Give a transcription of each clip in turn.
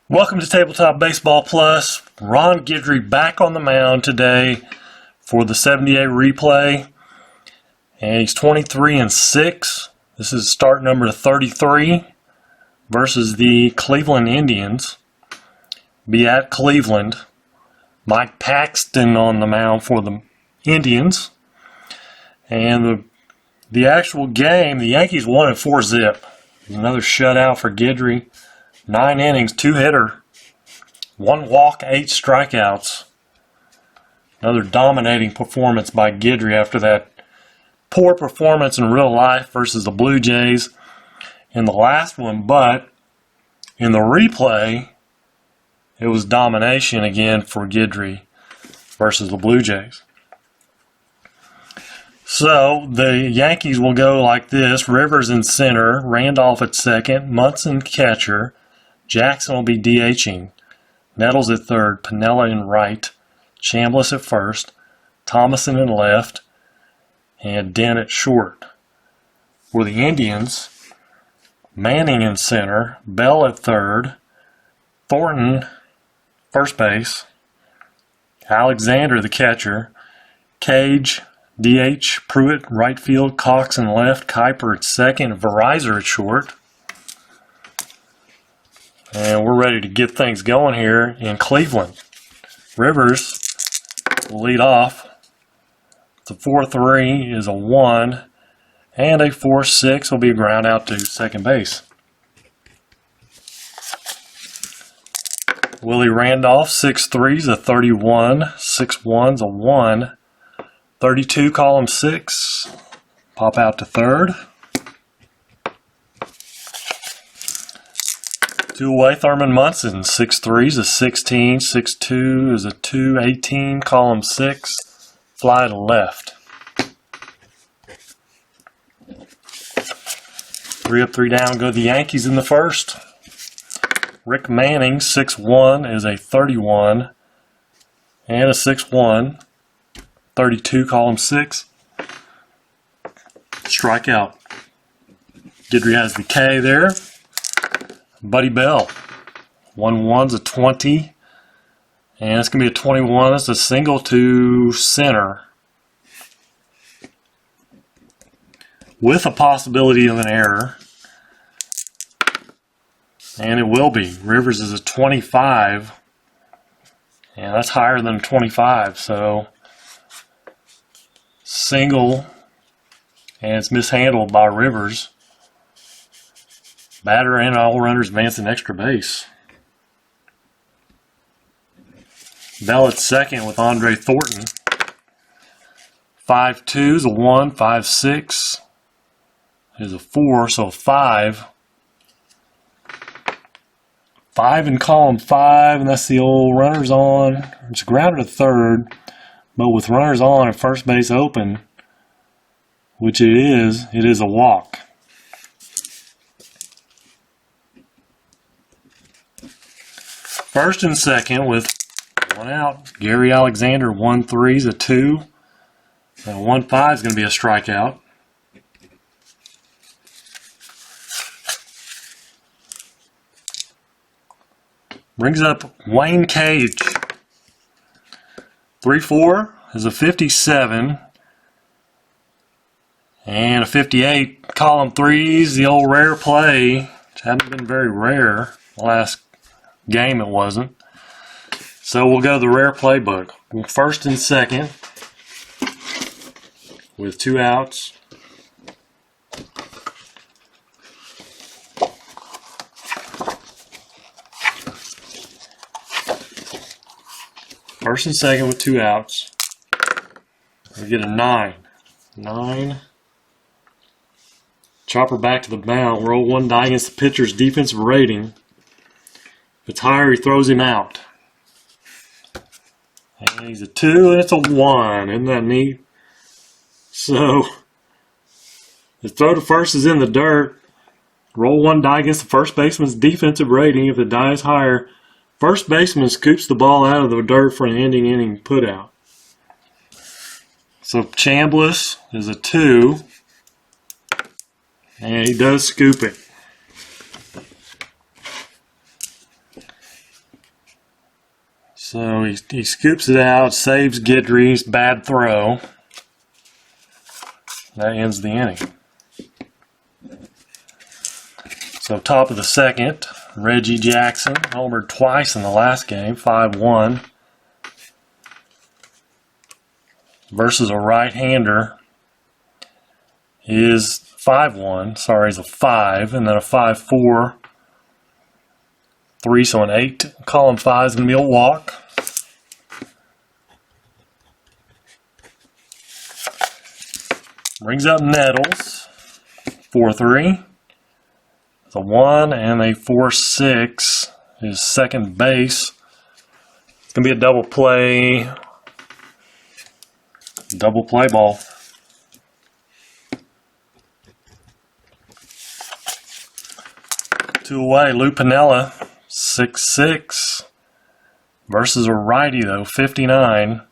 Welcome to Tabletop Baseball Plus. Ron Guidry back on the mound today for the 78 replay. And he's 23-6. This is start number 33 versus the Cleveland Indians. Be at Cleveland. Mike Paxton on the mound for the Indians. And the actual game, the Yankees won at 4-zip. Another shutout for Guidry. 9 innings, 2-hitter, 1 walk, 8 strikeouts. Another dominating performance by Guidry after that poor performance in real life versus the Blue Jays in the last one. But in the replay, it was domination again for Guidry versus the Blue Jays. So the Yankees will go like this: Rivers in center, Randolph at second, Munson catcher, Jackson will be DHing, Nettles at third, Piniella in right, Chambliss at first, Thomason in left, and Dent at short. For the Indians, Manning in center, Bell at third, Thornton first base, Alexander the catcher, Cage, DH, Pruitt right field, Cox in left, Kuiper at second, Verizon at short. And we're ready to get things going here in Cleveland. Rivers will lead off. The 4-3 is a 1, and a 4-6 will be a ground out to second base. Willie Randolph, 6-3 is a 31, 6-1 is a 1, 32 column 6, pop out to third. Two-away, Thurman Munson, 6-3 is a 16, 6-2 is a 2, 18, column 6, fly to left. 3 up, 3 down, go the Yankees in the first. Rick Manning, 6-1 is a 31, and a 6-1, 32, column 6, strikeout. Guidry has the K there. Buddy Bell, 1-1's a 20, and it's going to be a 21. It's a single to center with a possibility of an error, and it will be. Rivers is a 25, and that's higher than 25, so single, and it's mishandled by Rivers. Batter and all runners advance an extra base. Bell at second with Andre Thornton. 5-2 is a 1, 5-6 is a 4, so 5. 5 in column 5, and that's the old runners on. It's grounded to third, but with runners on and first base open, which it is a walk. First and second with 1 out. Gary Alexander, 1-3 is a 2. And 1-5 is going to be a strikeout. Brings up Wayne Cage. 3-4 is a 57. And a 58. Column 3's the old rare play, which hadn't been very rare the last game. It wasn't. So we'll go to the rare playbook. First and second with 2 outs. First and second with 2 outs. We get a 9. 9. Chopper back to the mound. Roll 1 die against the pitcher's defensive rating. If it's higher, he throws him out. And he's a 2, and it's a 1. Isn't that neat? So, the throw to first is in the dirt. Roll 1 die against the first baseman's defensive rating. If the die is higher, first baseman scoops the ball out of the dirt for an ending inning putout. So, Chambliss is a 2, and he does scoop it. So he scoops it out, saves Guidry's bad throw. That ends the inning. So top of the second, Reggie Jackson homered twice in the last game, 5-1. Versus a right-hander is 5-1. Sorry, is a 5, and then a 5-4. 3, so an 8. Column 5 is going to be a walk. Brings up Nettles, 4-3. It's a 1 and a 4-6. His second base. It's going to be a double play. Double play ball. Two away, Lou Piniella, 6-6. Versus a righty though, 59.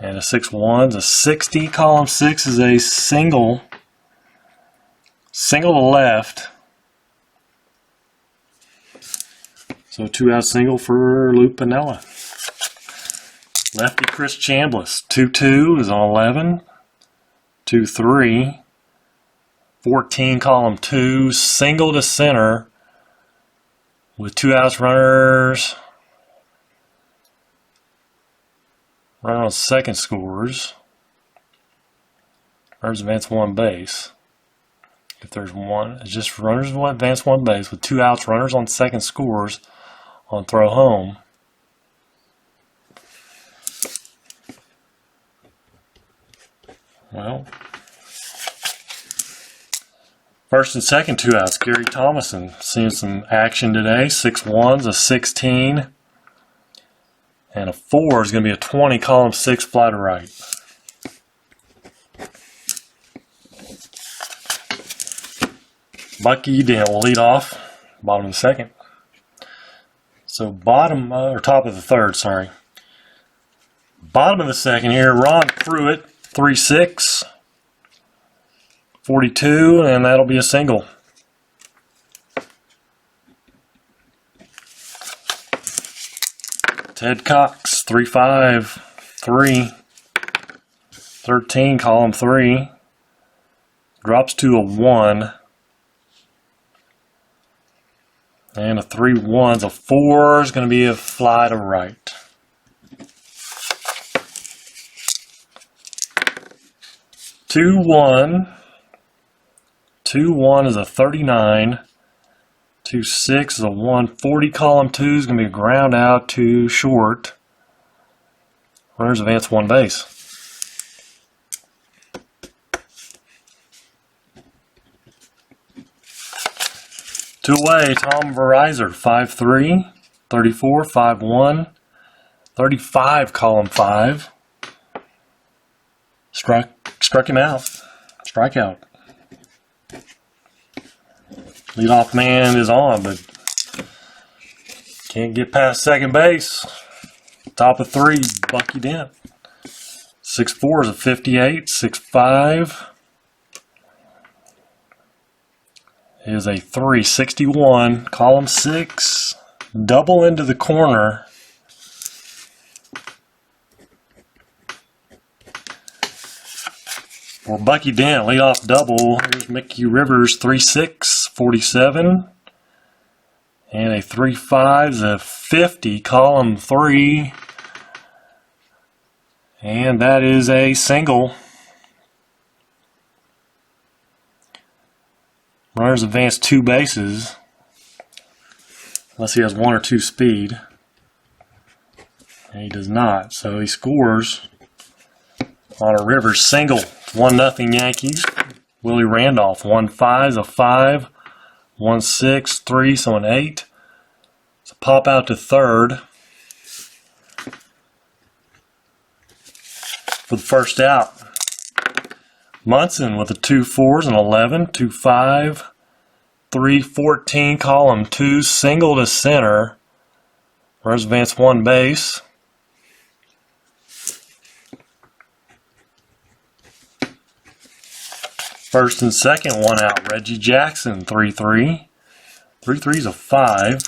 And a 6-1's a 60. Column 6 is a single. Single to left. So 2-out single for Lou Piniella. Lefty Chris Chambliss, 2-2 is on 11. 2-3. 14, column 2, single to center with 2 outs, runners. Runner on second scores. Runners advance 1 base. If there's one, it's just runners advance 1 base with 2 outs, runners on second scores on throw home. Well, first and second 2 outs. Gary Thomason seeing some action today. 6-1's a 16. And a 4 is going to be a 20. Column 6 fly to right. Bucky Dent will lead off. Bottom of the second. So bottom, or top of the third, sorry. Bottom of the second here, Ron Pruitt, 3-6. 42, and that'll be a single. Ted Cox, 3-5, 3. 13, column 3. Drops to a 1. And a 3-1's a 4 is going to be a fly to right. Two one is a 39. 2-6 is a 140. Column 2 is going to be a ground out to short. Runners advance 1 base. Two away, Tom Verizon, 5-3. 34, 5-1. 35, column 5. Struck him out. Strikeout. Leadoff man is on, but can't get past second base. Top of 3, Bucky Dent. 6-4 is a 58. 6-5 is a 361. Column 6, double into the corner. For Bucky Dent, leadoff double. Here's Mickey Rivers, 3-6, 47. And a 3-5 is a 50, column 3. And that is a single. Runners advance 2 bases. Unless he has 1 or 2 speed. And he does not, so he scores on a Rivers single. 1-0 Yankees. Willie Randolph, 1-5 is a 5. 1-6, 3, so an 8. So pop out to third. For the first out. Munson with a 2-4 and 11. 2-5. 3-14, column 2, single to center. Runners advance 1 base. First and second, 1 out. Reggie Jackson, 3-3. 3-3 is a 5.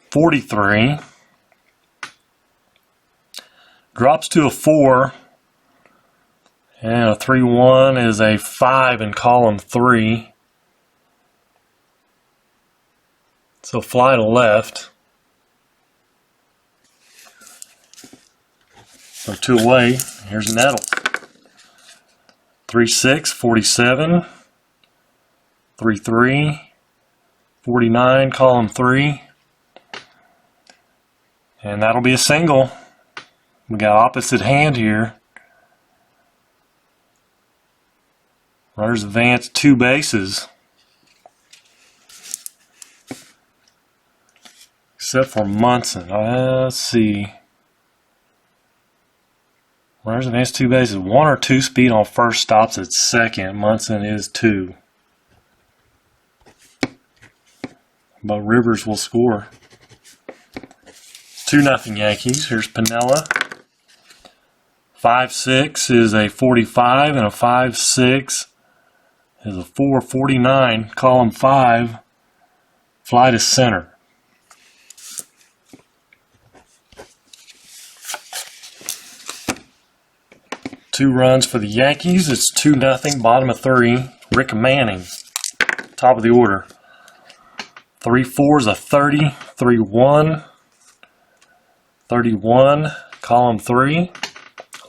43. drops to a 4, and a 3-1 is a 5 in column 3. So fly to left. So 2 away. Here's Nettle. 3-6, 47. 3-3, 49, column 3. And that'll be a single. We got opposite hand here. Runners advance 2 bases. Except for Munson. Let's see. Runners advance 2 bases. 1 or 2 speed on first, stops at second. Munson is 2. But Rivers will score. 2-0 Yankees. Here's Piniella. 5-6 is a 45, and a 5-6 is a 4-49. Column 5. Fly to center. Two runs for the Yankees. It's 2-0. Bottom of 3. Rick Manning. Top of the order. 3-4 is a 30. 3-1. 31. Column 3.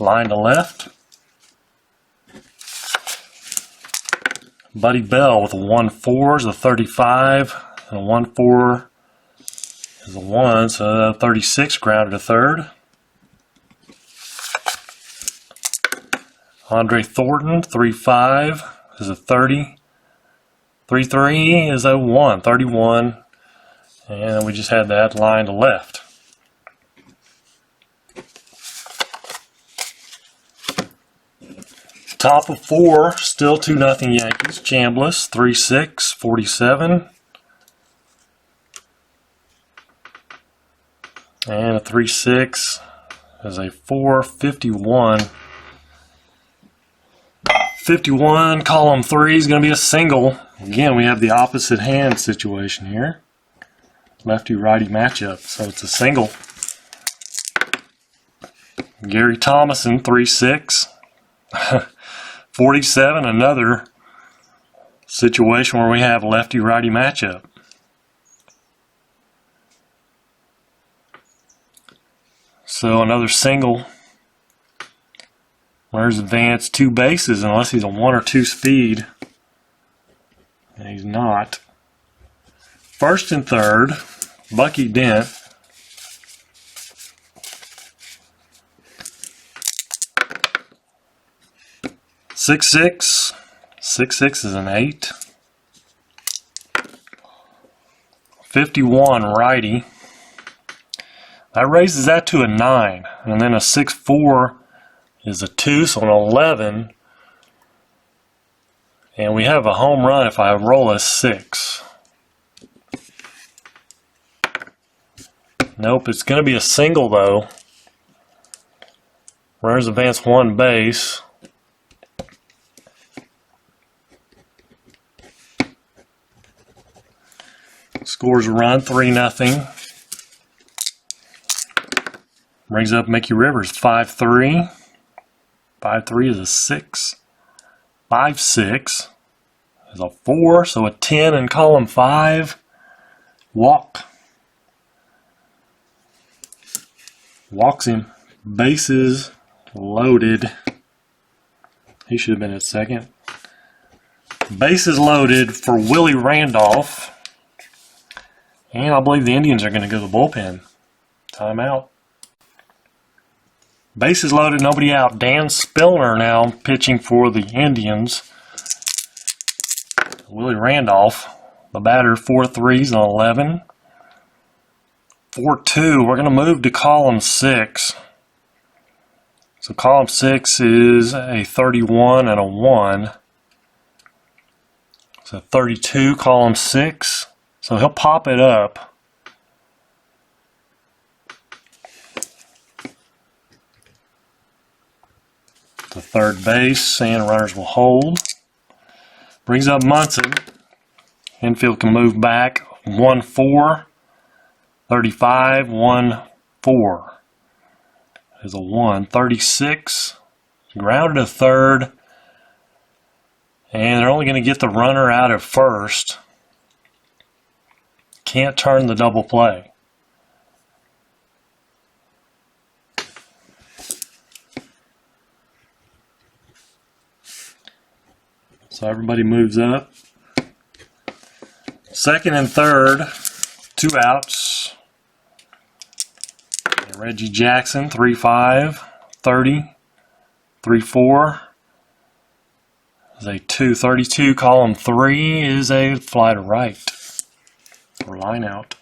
Line to left. Buddy Bell with a 1-4 is a 35. And a 1-4 is a 1. So 36 grounded to third. Andre Thornton, 3-5 is a 30. 3-3 is a 1, 31. And we just had that line to left. Top of 4, still 2-0 Yankees. Chambliss, 3-6, 47. And a 3-6 is a 4-51. 51, column 3 is going to be a single. Again, we have the opposite hand situation here. Lefty-righty matchup, so it's a single. Gary Thomason, 3-6. 47, another situation where we have lefty-righty matchup. So another single. Runners advance 2 bases unless he's a 1 or 2 speed. And he's not. First and third, Bucky Dent. Six-six. 6-6 is an 8. 51, righty. That raises that to a 9. And then a 6-4 is a 2, so an 11. And we have a home run if I roll a 6. Nope, it's going to be a single though. Runners advance 1 base. Scores a run, 3-0. Brings up Mickey Rivers, 5-3. 5-3 is a 6. 5-6 is a 4, so a 10 in column 5. Walk. Walks him. Bases loaded. He should have been at second. Bases loaded for Willie Randolph. And I believe the Indians are going to go to the bullpen. Timeout. Bases loaded, nobody out. Dan Spillner now pitching for the Indians. Willie Randolph, the batter, 4-3s and 11. 4-2, we're going to move to column 6. So column 6 is a 31 and a 1. So 32, column 6. So he'll pop it up. To third base, and runners will hold. Brings up Munson. Infield can move back. 1-4. 35, 1-4. is a 1. 36, grounded to third, and they're only going to get the runner out at first. Can't turn the double play. So everybody moves up. Second and third, 2 outs. And Reggie Jackson, 3-5, 30, 3-4. Is a 2-32. Column 3 is a fly to right. Or line out.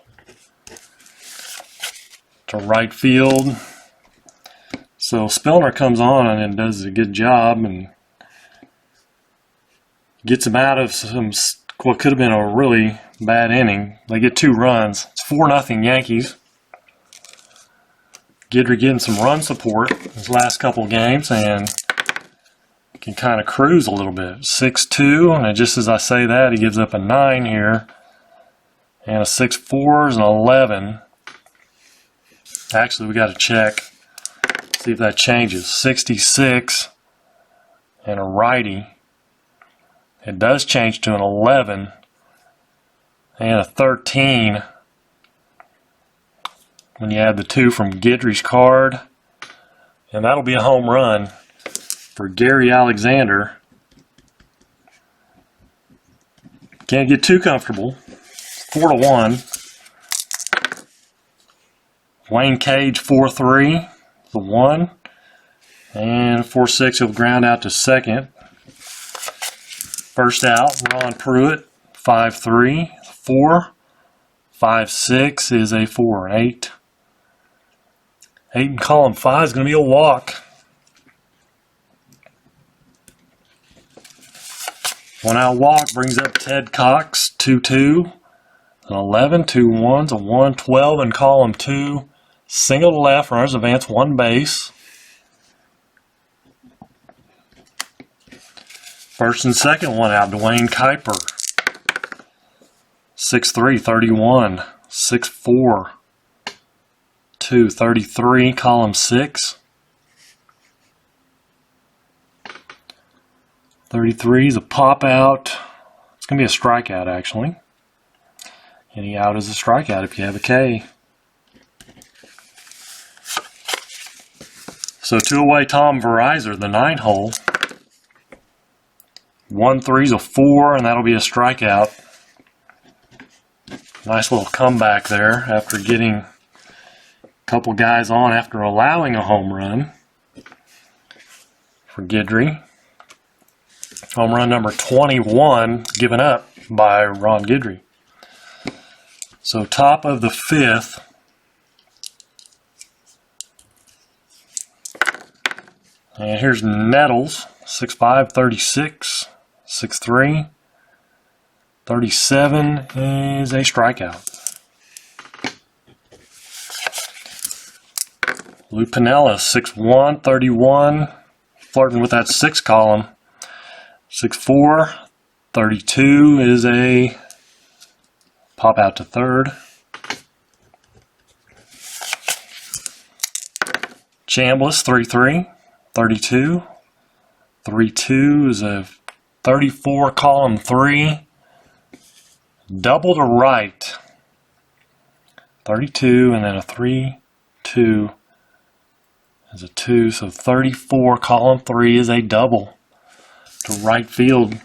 To right field. So Spillner comes on and does a good job and gets them out of what could have been a really bad inning. They get 2 runs. It's 4-0 Yankees. Guidry getting some run support his last couple of games and can kind of cruise a little bit. 6-2, and just as I say that, he gives up a 9 here. And a 6-4 is an 11. Actually, we got to check, see if that changes. 66 and a righty. It does change to an 11 and a 13 when you add the 2 from Guidry's card. And that'll be a home run for Gary Alexander. Can't get too comfortable. 4-1. Wayne Cage 4-3, the 1. And 4-6 he'll ground out to second. First out, Ron Pruitt, 5-3, 4. 5-6 is a 4 and 8. 8 in column 5 is going to be a walk. 1 out walk brings up Ted Cox, 2-2. An 11, 2 1s, a 1, 12 in column 2. Single to left, runners advance 1 base. First and second 1 out, Dwayne Kuiper. 6-3, 31, 6-4, 2, 33, column 6. 33 is a pop out. It's going to be a strikeout, actually. Any out is a strikeout if you have a K. So 2 away, Tom Verizor, the 9 hole. 1-3 is a 4, and that'll be a strikeout. Nice little comeback there after getting a couple guys on after allowing a home run for Guidry. Home run number 21 given up by Ron Guidry. So top of the 5th. And here's Nettles, 6'5", 36, 6'3", 37 is a strikeout. Lou Piniella, 6'1", 31, flirting with that 6 column. 6'4", 32 is a pop out to third. Chambliss, 3'3", 32. 3-2 is a 34 column 3. Double to right. 32 and then a 3-2 is a 2. So 34 column 3 is a double to right field.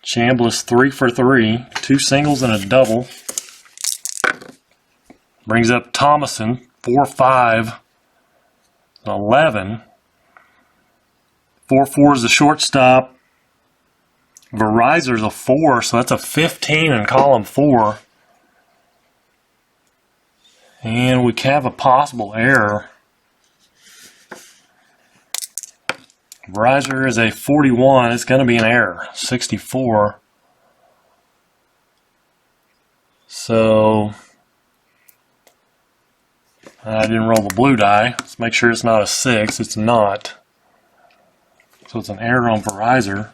Chambliss 3 for 3. 2 singles and a double. Brings up Thomason 4-5. 11. 4-4 is the shortstop. Verizor's a 4, so that's a 15 in column 4. And we have a possible error. Verizor is a 41. It's going to be an error. 64. So I didn't roll the blue die. Let's make sure it's not a 6. It's not. So it's an error on Verizor.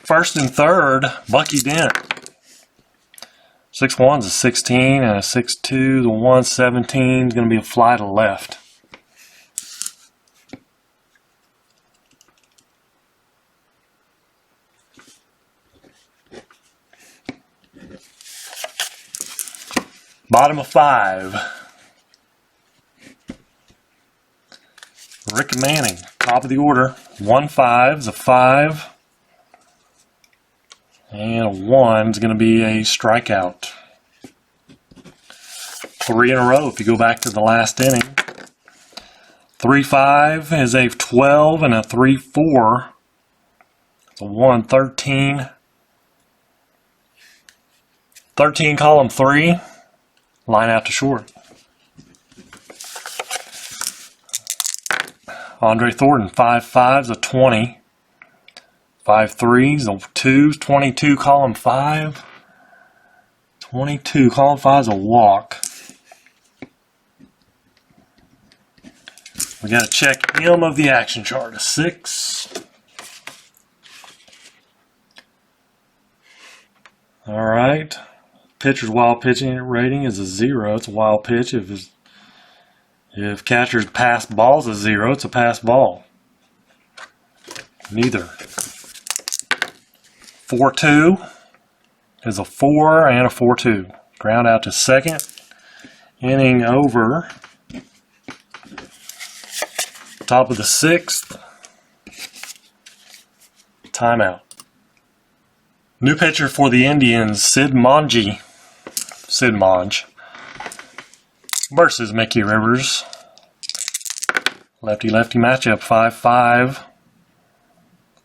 First and third, Bucky Dent. 6-1's a 16, and a 6-2, the 1-17 is going to be a fly to left. Bottom of 5. Rick Manning, top of the order. 1-5 is a 5. And a 1 is going to be a strikeout. 3 in a row if you go back to the last inning. 3-5 is a 12 and a 3-4. It's a 1-13. 13 column 3. Line out to short. Andre Thornton, 5-5 is a 20. 5-3 is a 2, 22 column 5. 22 column 5 is a walk. We got to check M of the action chart. A 6. All right. Pitcher's wild pitching rating is a 0. It's a wild pitch. If catcher's pass ball is a 0, it's a pass ball. Neither. 4-2 is a 4 and a 4-2. Ground out to second. Inning over. Top of the 6th. Timeout. New pitcher for the Indians, Sid Monge versus Mickey Rivers. Lefty-lefty matchup, 5-5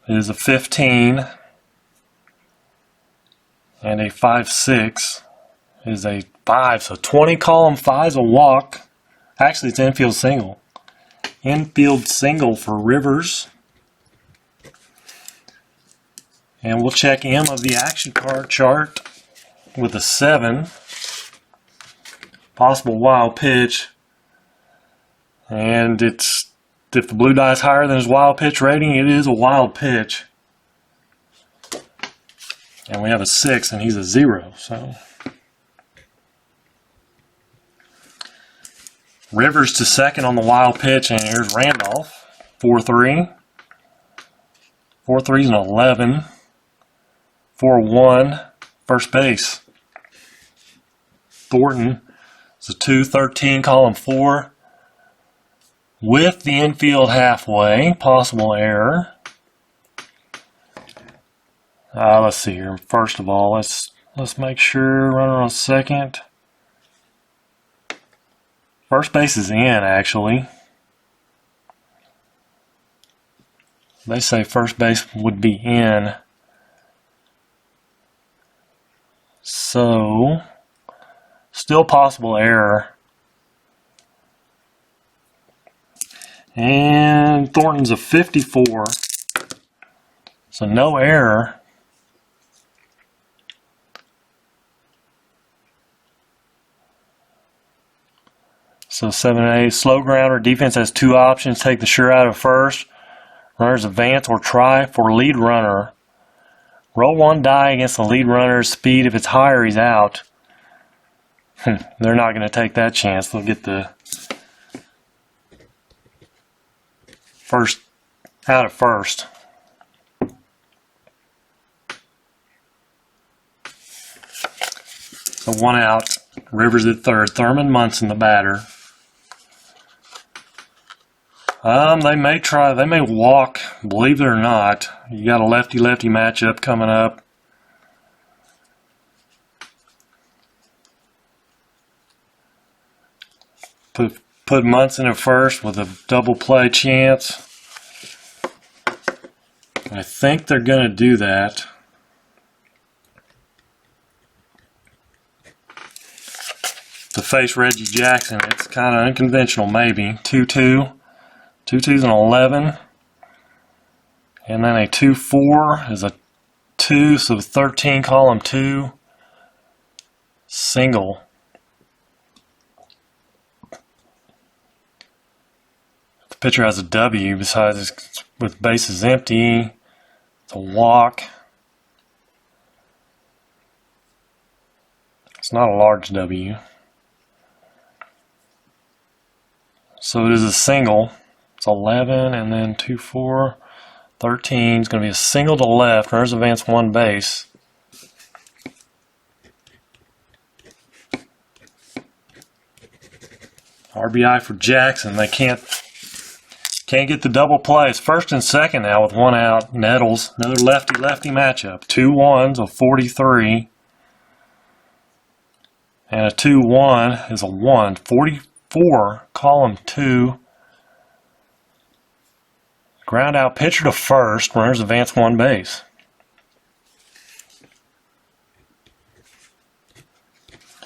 is a 15, and a 5-6 is a 5. So 20 column 5 is a walk. Actually, it's infield single. Infield single for Rivers. And we'll check M of the action card chart with a 7. Possible wild pitch. And it's, if the blue die is higher than his wild pitch rating, it is a wild pitch. And we have a 6 and he's a 0. So Rivers to second on the wild pitch, and here's Randolph. 4-3. 4-3 is an 11. 4-1, first base. Thornton is a 2-13, column 4. With the infield halfway, possible error. Let's see here. First of all, let's make sure runner on second. First base is in, actually. They say first base would be in. So, still possible error. And Thornton's a 54. So no error. So 7-8, slow grounder. Defense has 2 options. Take the sure out of first. Runners advance or try for lead runner. Roll 1 die against the lead runner's speed. If it's higher, he's out. They're not going to take that chance. They'll get the first out of first. So 1 out. Rivers at third. Thurman Munson, the batter. They may walk, believe it or not. You got a lefty-lefty matchup coming up. Put Munson at first with a double play chance. I think they're going to do that. To face Reggie Jackson, it's kind of unconventional, maybe. 2-2. 2-2 is an 11. And then a 2-4 is a 2, so 13 column 2. Single. The pitcher has a W besides with bases empty. It's a walk. It's not a large W. So it is a single. It's 11 and then 2, 4, 13. It's going to be a single to left. Runners advance one base. RBI for Jackson. They can't get the double play. It's first and second now with one out. Nettles, another lefty-lefty matchup. 2 1s of 43. And a 2-1 is a 1. 44, column 2. Ground out pitcher to first. Runners advance one base.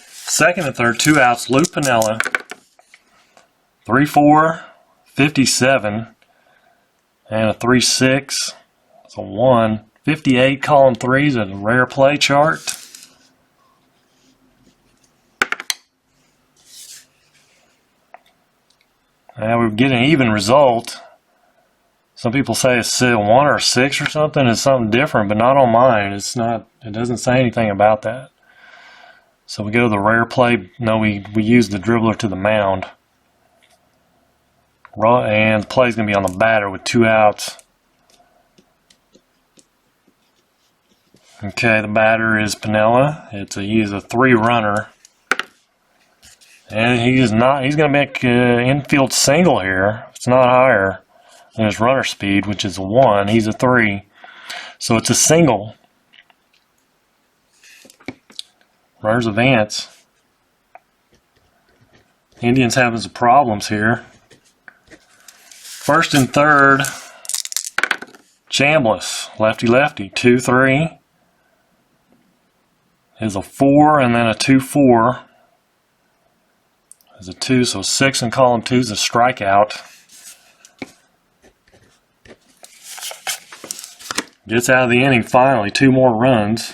Second and third, 2 outs. Lou Piniella. 3-4, 57, and a 3-6. It's a 1. 58, column 3 is a rare play chart. Now we get an even result. Some people say it's a 1 or a 6 or something. It's something different, but not on mine. It's not. It doesn't say anything about that. So we go to the rare play. No, we use the dribbler to the mound. And the play's going to be on the batter with 2 outs. Okay, the batter is Piniella. He is a 3-runner. And he's going to make an infield single here. It's not higher than his runner speed, which is a 1. He's a 3. So it's a single. Runners advance. Indians having some problems here. First and third, Chambliss, lefty-lefty, 2-3 is a 4, and then a 2-4 is a 2, so 6 in column 2 is a strikeout. Gets out of the inning finally, 2 more runs,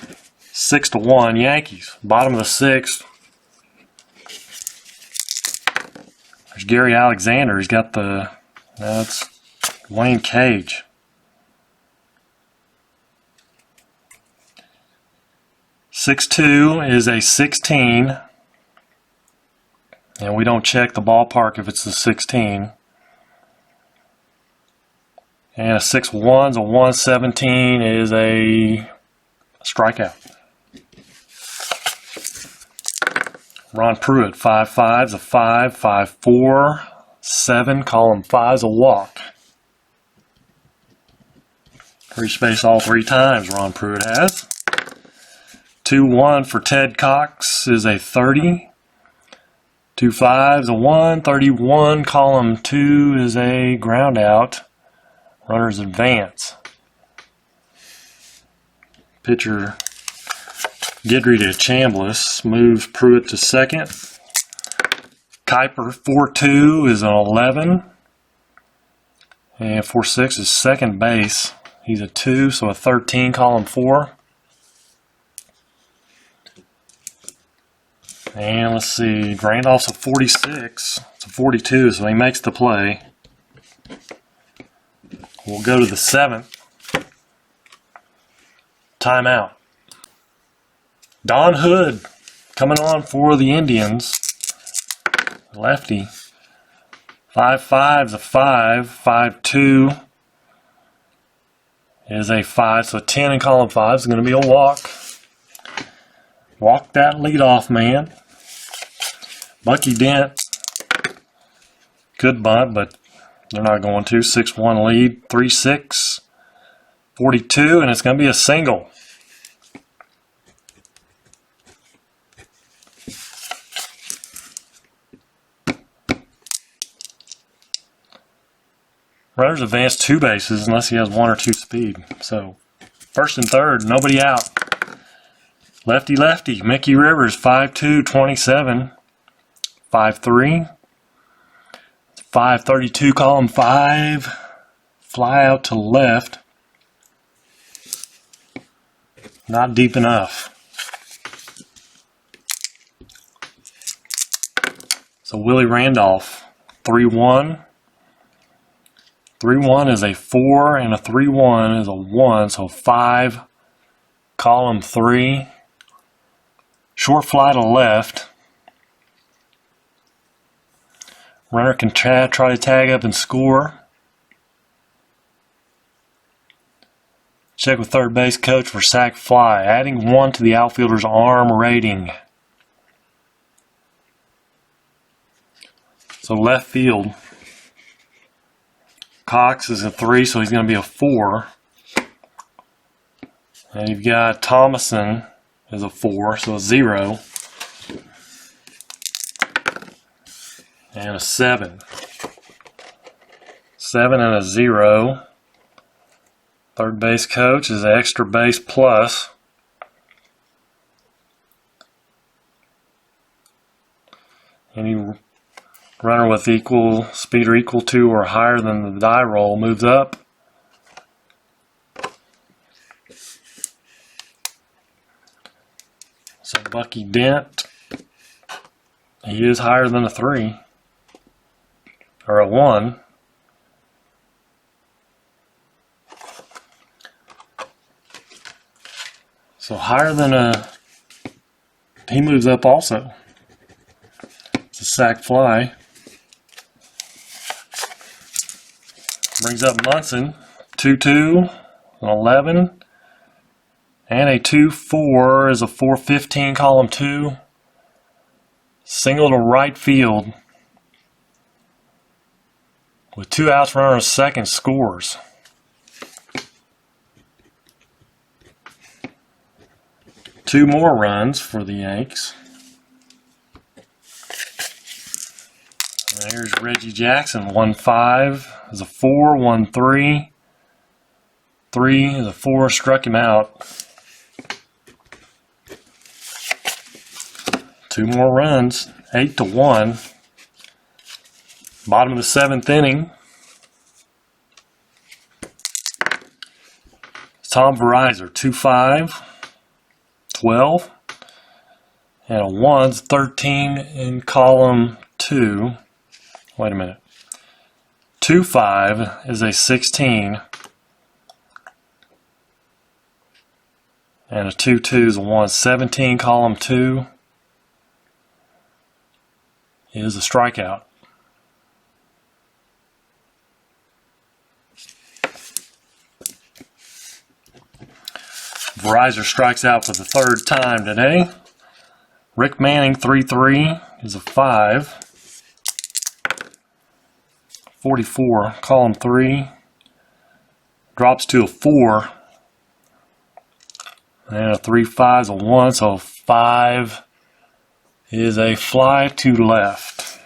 6-1 Yankees, bottom of the 6th. There's Gary Alexander, he's got the... That's Wayne Cage. (6-2) is a 16. And we don't check the ballpark if it's the 16. And a 6-1 is a 117 is a strikeout. Ron Pruitt, 5-5 is a 5, 5-4. 7, column 5 is a walk. Reached base all 3 times, Ron Pruitt has. 2-1 for Ted Cox is a 30. 2-5 is a 1. 31, column 2 is a ground out. Runners advance. Pitcher Guidry to Chambliss moves Pruitt to second. Kuiper, 4-2 is an 11. And 4-6 is second base. He's a 2, so a 13, column 4. And let's see, Randolph's a 46. It's a 42, so he makes the play. We'll go to the 7th. Timeout. Don Hood coming on for the Indians. Lefty. 5-5 is a 5. 5-2 is a 5. So 10 in column 5 is going to be a walk. Walk that leadoff man. Bucky Dent. Good bunt, but they're not going to. 6-1 lead. 3-6. 42, and it's going to be a single. Runners advance 2 bases unless he has 1 or 2 speed. So, first and third, nobody out. Lefty-lefty, Mickey Rivers, 5-2, 27. 5-3. 5-32, column 5. Fly out to left. Not deep enough. So Willie Randolph, 3-1. 3-1 is a 4, and a 3-1 is a 1, so 5, column 3. Short fly to left. Runner can try to tag up and score. Check with third base coach for sac fly, adding 1 to the outfielder's arm rating. So left field, Cox is a 3, so he's going to be a 4. And you've got Thomason is a 4, so a 0. And a 7. 7 and a 0. Third base coach is an extra base plus. Any runner with equal speed or equal to or higher than the die roll moves up. So Bucky Dent, he is higher than a 3 or a 1. So higher than a, he moves up also. It's a sac fly. Brings up Munson, 2-2, an 11, and a 2-4 is a 4-15, column 2. Single to right field. With 2 outs, runner second scores. Two more runs for the Yanks. And here's Reggie Jackson, 1-5 is a 4, 1-3. 3 is a 4, struck him out. 2 more runs, 8-1. Bottom of the 7th inning. Tom Verizon, 2-5. 12 and a 1's 13 in column 2. Wait a minute. 2-5 is a 16 and a 2-2 is a 1. 17 column 2 is a strikeout. Verizon strikes out for the 3rd time today. Rick Manning, 3-3 is a 5. 44, column 3. Drops to a 4. And a 3-5 is a 1, so 5 is a fly to left.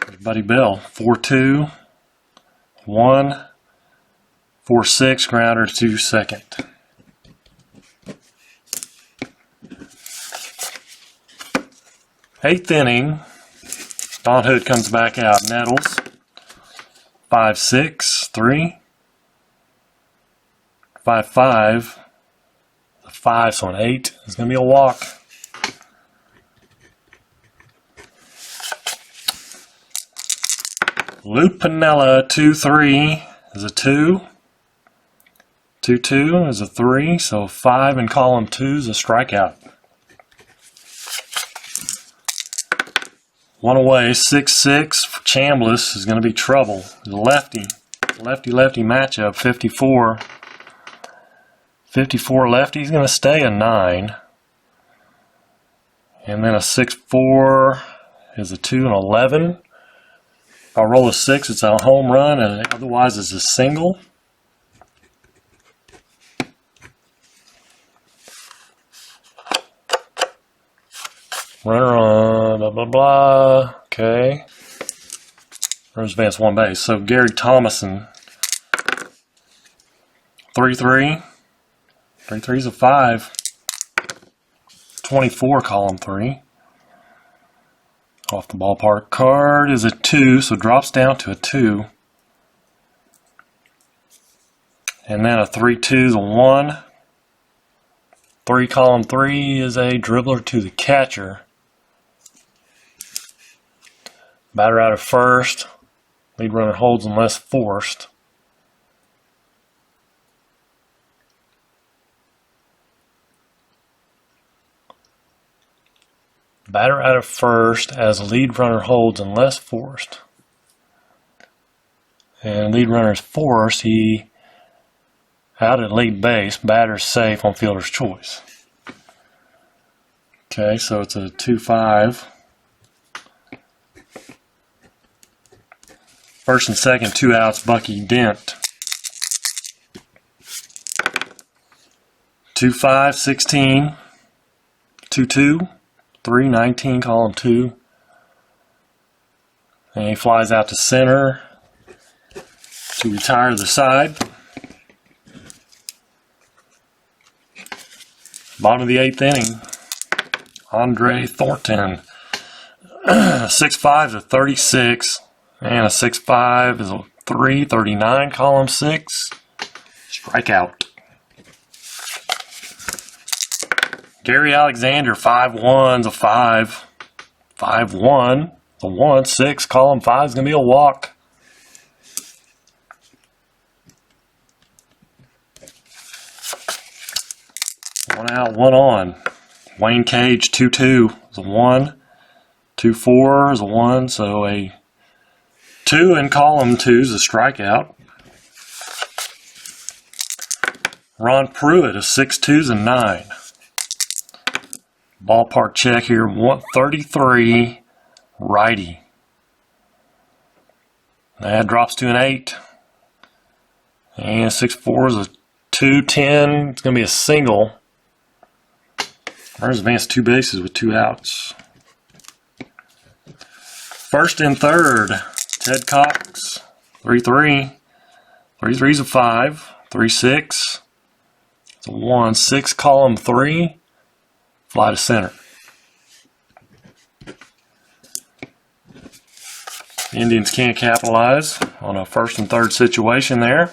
There's Buddy Bell, 4-2, 1. 4-6, grounder to second. Eighth inning, Don Hood comes back out. Nettles, 5-6, 3. 5-5, a 5, so an 8 is going to be a walk. Lou Piniella, 2-3 is a 2. 2-2 is a 3, so 5 in column 2 is a strikeout. 1 away, 6-6 for Chambliss is going to be trouble. The lefty matchup, 54. 54 lefty is going to stay a 9. And then a 6-4 is a 2 and 11. If I roll a 6, it's a home run, and otherwise it's a single. Runner on, blah, blah, blah. Okay. Runners advance 1 base. So Gary Thomason, 3-3. 3-3 is a 5. 24, column 3. Off the ballpark card is a 2, so drops down to a 2. And then a 3-2 is a 1. 3, column 3 is a dribbler to the catcher. Batter out at first. Lead runner holds unless forced. Batter out of first as lead runner holds unless forced. And lead runner is forced. He out at lead base. Batter's safe on fielder's choice. Okay, so it's a 2-5. First and second, 2 outs, Bucky Dent. 2-5, 16. 2-2, 3-19, column 2. And he flies out to center to retire the side. Bottom of the 8th inning, Andre Thornton. 6-5 is a 36, and a 6-5 is a 339, column 6. Strikeout. Gary Alexander, 5-1 is a 5. 5-1 is a 1-6, column 5 is going to be a walk. One out, one on. Wayne Cage, 2-2 is a 1. 2-4 is a 1, so a 2 in column 2 is a strikeout. Ron Pruitt, a 6-2 is a 9. Ballpark check here, 133, righty. That drops to an 8. And 6-4 is a 2-10. It's going to be a single. Runners advance 2 bases with 2 outs. First and third, Ted Cox, 3-3. 3-3 is a 5. 3-6. It's a 1-6, column 3. Fly to center. The Indians can't capitalize on a first and third situation there.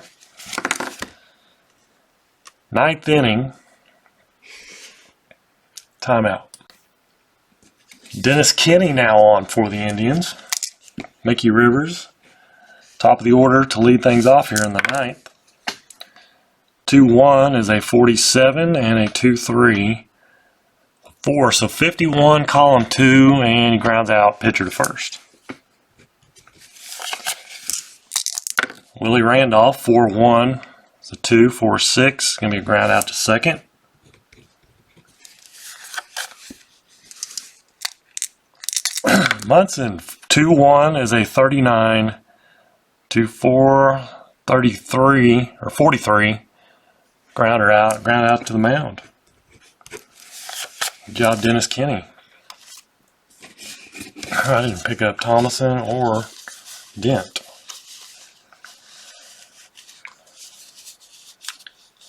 9th inning. Timeout. Dennis Kinney now on for the Indians. Mickey Rivers, top of the order to lead things off here in the 9th. 2-1 is a 47 and a 2-3. 4, so 51, column 2, and he grounds out pitcher to first. Willie Randolph, 4-1, it's a 2, 4-6, going to be a ground out to second. Munson, 2-1 is a 39, 2-4, 33, or 43, ground out to the mound. Good job, Dennis Kinney. I didn't pick up Thomason or Dent.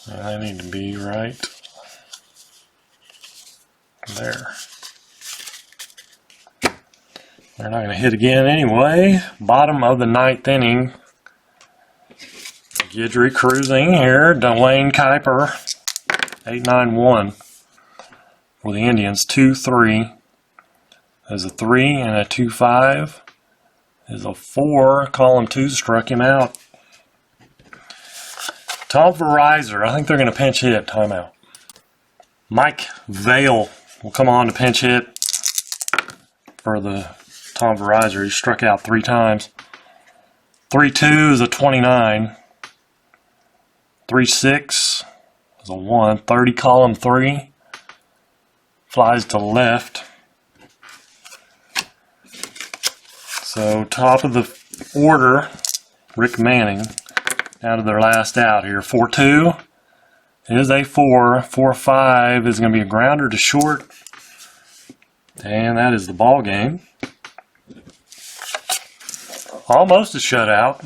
And I need to be right there. They're not going to hit again anyway. Bottom of the 9th inning. Guidry cruising here. Dwayne Kuiper, 8-9-1. For the Indians, 2-3 is a 3 and a 2-5 is a 4. Column 2 struck him out. Tom Verizor, I think they're going to pinch hit. Timeout. Mike Vale will come on to pinch hit for the Tom Verizor. He struck out 3 times. 3-2 is a 29. 3-6 is a 1. 30, column 3. Flies to left. So top of the order, Rick Manning, down to their last out here. 4-2 is a 4. 4-5 is going to be a grounder to short. And that is the ball game. Almost a shutout.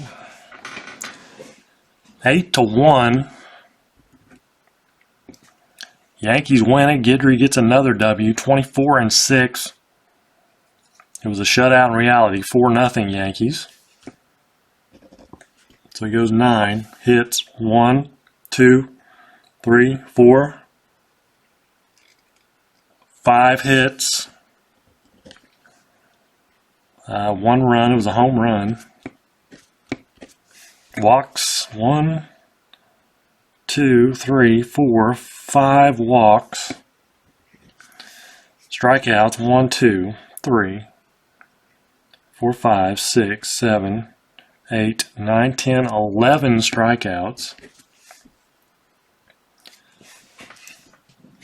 8-1. Yankees win it. Guidry gets another W, 24-6. It was a shutout in reality, 4-0 Yankees. So he goes 9, hits 1, 2, 3, 4, 5 hits. 1 run, it was a home run. Walks, 1, 2, 3, 4, 5 walks. Strikeouts 1, 2, 3, 4, 5, 6, 7, 8, 9, 10, 11 strikeouts.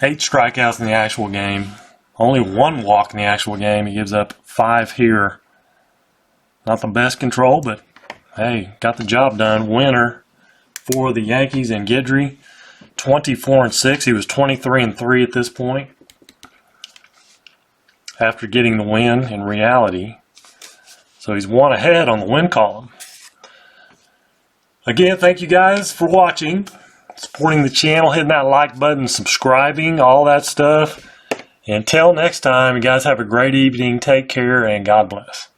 8 strikeouts in the actual game. Only 1 walk in the actual game. He gives up 5 here. Not the best control, but hey, got the job done. Winner for the Yankees and Guidry. 24-6. He was 23-3 at this point after getting the win in reality. So he's 1 ahead on the win column. Again, thank you guys for watching, supporting the channel, hitting that like button, subscribing, all that stuff. Until next time, you guys have a great evening. Take care and God bless.